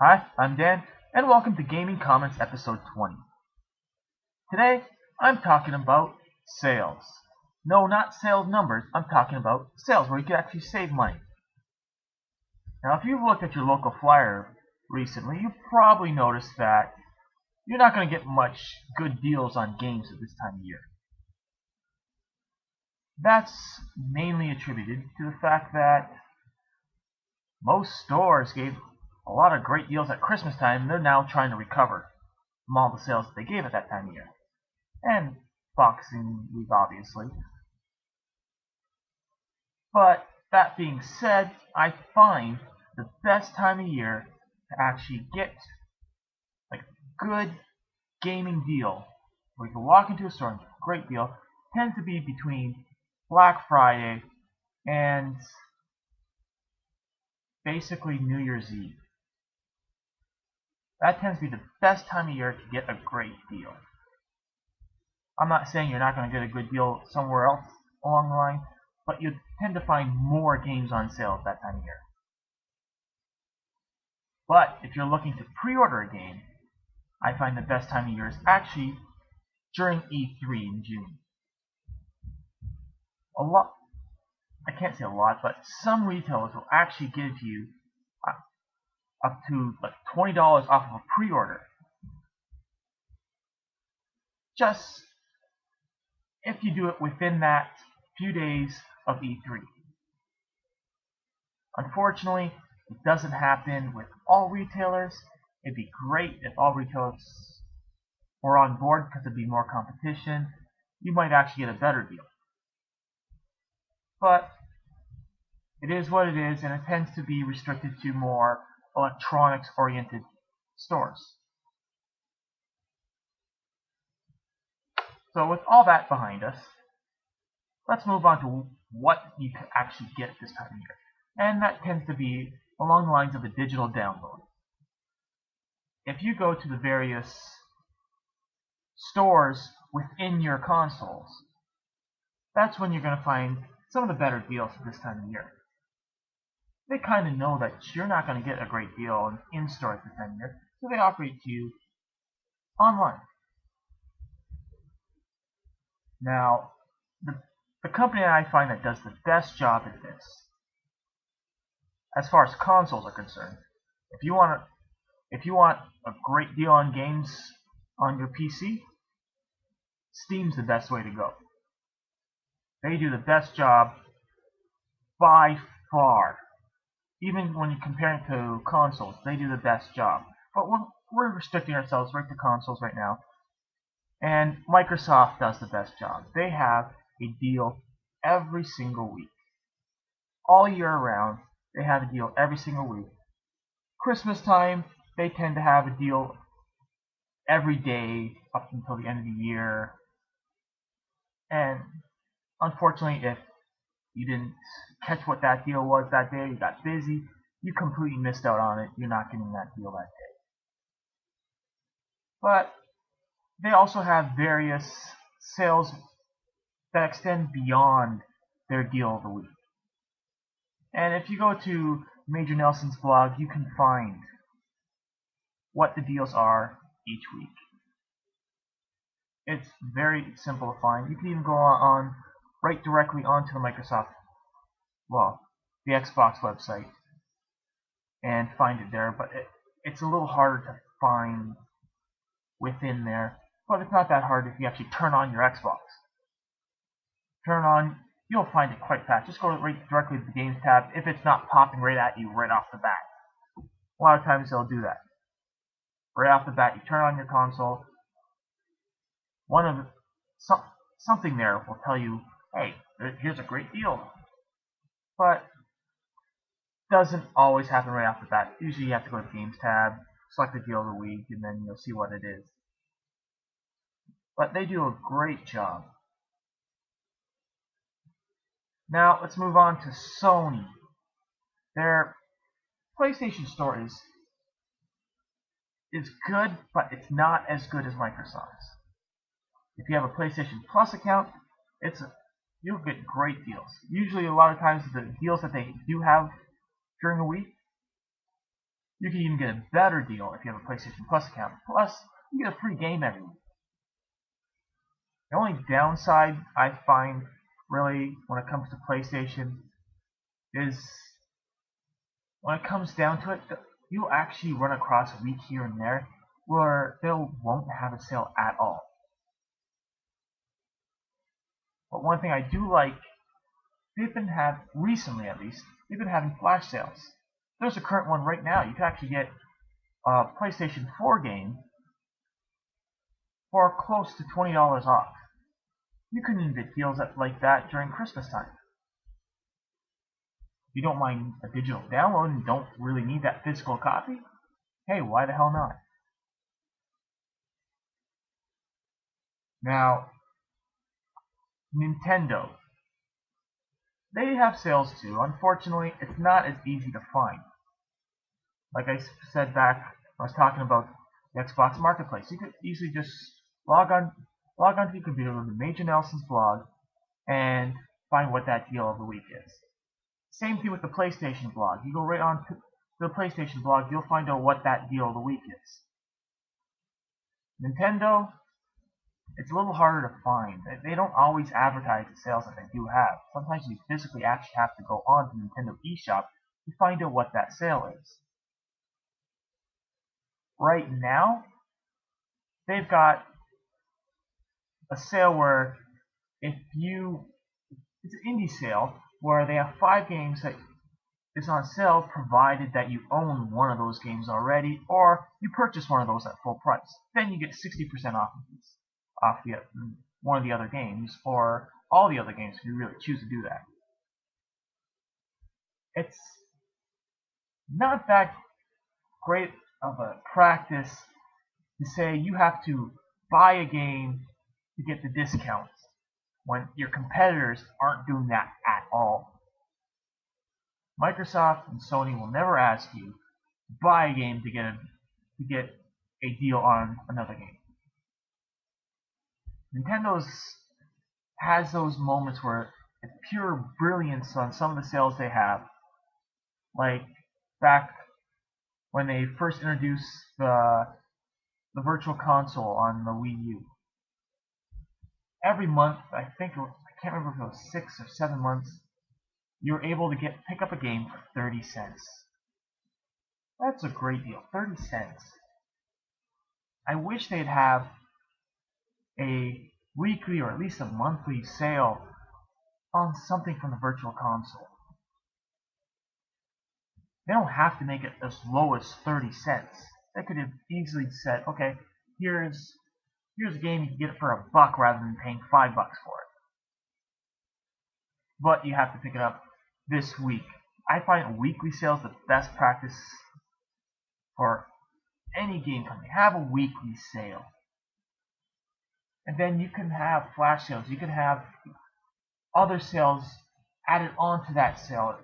Hi, I'm Dan, and welcome to Gaming Comments episode 20. Today, I'm talking about sales. No, not sales numbers, I'm talking about sales where you can actually save money. Now, if you've looked at your local flyer recently, you've probably noticed that you're not going to get much good deals on games at this time of year. That's mainly attributed to the fact that most stores gave a lot of great deals at Christmas time, and they're now trying to recover from all the sales that they gave at that time of year. And Boxing Week, obviously. But that being said, I find the best time of year to actually get like a good gaming deal, where you can walk into a store and get a great deal, tends to be between Black Friday and basically New Year's Eve. That tends to be the best time of year to get a great deal. I'm not saying you're not going to get a good deal somewhere else along the line, but you tend to find more games on sale at that time of year. But if you're looking to pre-order a game, I find the best time of year is actually during E3 in June. I can't say a lot, but some retailers will actually give you up to like $20 off of a pre-order. Just if you do it within that few days of E3. Unfortunately, it doesn't happen with all retailers. It'd be great if all retailers were on board because it'd be more competition. You might actually get a better deal. But it is what it is, and it tends to be restricted to more electronics-oriented stores. So with all that behind us, let's move on to what you can actually get this time of year. And that tends to be along the lines of a digital download. If you go to the various stores within your consoles, that's when you're going to find some of the better deals at this time of year. They kind of know that you're not going to get a great deal in store at this time of year, so they offer it to you online. Now, the company that I find that does the best job at this, as far as consoles are concerned, if you want a great deal on games on your PC, Steam's the best way to go. They do the best job by far. Even when you compare it to consoles, they do the best job. But we're restricting ourselves right to consoles right now. And Microsoft does the best job. They have a deal every single week. All year round, they have a deal every single week. Christmas time, they tend to have a deal every day up until the end of the year. And unfortunately, if you didn't catch what that deal was that day, you got busy, you completely missed out on it. You're not getting that deal that day. But they also have various sales that extend beyond their deal of the week. And if you go to Major Nelson's blog, you can find what the deals are each week. It's very simple to find. You can even go on right directly onto the Microsoft, the Xbox website and find it there, but it's a little harder to find within there. But it's not that hard if you actually turn on your Xbox. You'll find it quite fast. Just go right directly to the Games tab if it's not popping right at you right off the bat. A lot of times they'll do that. Right off the bat, you turn on your console. Something there will tell you, hey, here's a great deal. But doesn't always happen right off the bat. Usually you have to go to the Games tab, select the deal of the week, and then you'll see what it is. But they do a great job. Now let's move on to Sony. Their PlayStation Store is good, but it's not as good as Microsoft's. If you have a PlayStation Plus account, you'll get great deals. Usually a lot of times the deals that they do have during the week You can even get a better deal if you have a PlayStation Plus account. Plus, you get a free game every week. The only downside I find, really, when it comes to PlayStation, is when it comes down to it, you'll actually run across a week here and there where they won't have a sale at all. But one thing I do like, recently at least, they've been having flash sales. There's a current one right now. You can actually get a PlayStation 4 game for close to $20 off. You can even get deals like that during Christmas time. If you don't mind a digital download and don't really need that physical copy, hey, why the hell not? Now, Nintendo. They have sales too. Unfortunately, it's not as easy to find. Like I said back when I was talking about the Xbox Marketplace, you could easily just log onto your computer, go to Major Nelson's blog, and find what that deal of the week is. Same thing with the PlayStation blog. You go right on to the PlayStation blog, you'll find out what that deal of the week is. Nintendo, it's a little harder to find. They don't always advertise the sales that they do have. Sometimes you physically actually have to go on to Nintendo eShop to find out what that sale is. Right now, they've got a sale where it's an indie sale where they have 5 games that is on sale, provided that you own one of those games already, or you purchase one of those at full price. Then you get 60% off one of the other games, or all the other games if you really choose to do that. It's not that great of a practice to say you have to buy a game to get the discounts when your competitors aren't doing that at all. Microsoft and Sony will never ask you to buy a game to get a deal on another game. Nintendo has those moments where it's pure brilliance on some of the sales they have. Like back when they first introduced the Virtual Console on the Wii U. Every month, I can't remember if it was 6 or 7 months, you were able to pick up a game for 30 cents. That's a great deal, 30 cents. I wish they'd have a weekly or at least a monthly sale on something from the Virtual Console. They don't have to make it as low as 30 cents. They could have easily said, okay, here's a game, you can get it for $1 rather than paying $5 for it. But you have to pick it up this week. I find weekly sales the best practice for any game company. Have a weekly sale. And then you can have flash sales. You can have other sales added onto that sale.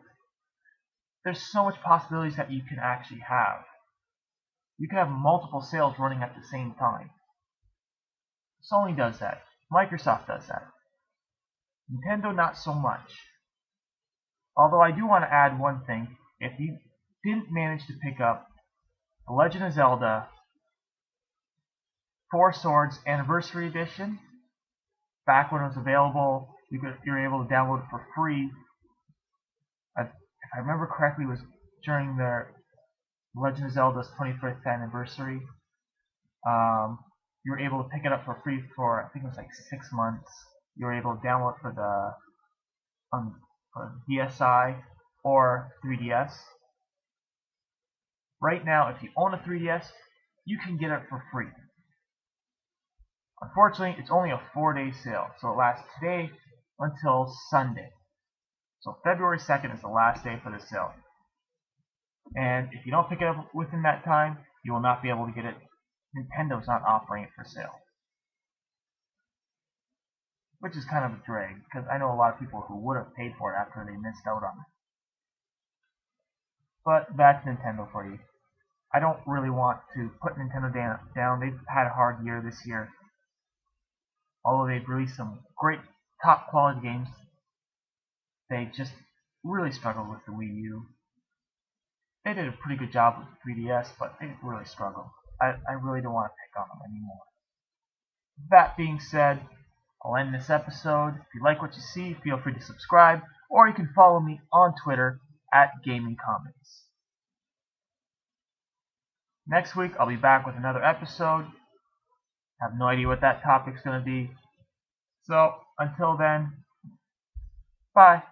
There's so much possibilities that you can actually have. You can have multiple sales running at the same time. Sony does that. Microsoft does that. Nintendo, not so much. Although I do want to add one thing. If you didn't manage to pick up The Legend of Zelda 4 Swords Anniversary Edition, back when it was available, you were able to download it for free. If I remember correctly, it was during the Legend of Zelda's 25th anniversary. You were able to pick it up for free for, I think it was like 6 months. You were able to download it for the DSi or 3DS. Right now, if you own a 3DS, you can get it for free. Unfortunately, it's only a 4-day sale, so it lasts today until Sunday. So February 2nd is the last day for the sale. And if you don't pick it up within that time, you will not be able to get it. Nintendo's not offering it for sale. Which is kind of a drag, because I know a lot of people who would have paid for it after they missed out on it. But that's Nintendo for you. I don't really want to put Nintendo down. They've had a hard year this year. Although they've released some great top quality games, they just really struggled with the Wii U. They did a pretty good job with the 3DS, but they really struggled. I really don't want to pick on them anymore. That being said, I'll end this episode. If you like what you see, feel free to subscribe, or you can follow me on Twitter at GamingComics. Next week, I'll be back with another episode. I have no idea what that topic's going to be. So, until then, bye.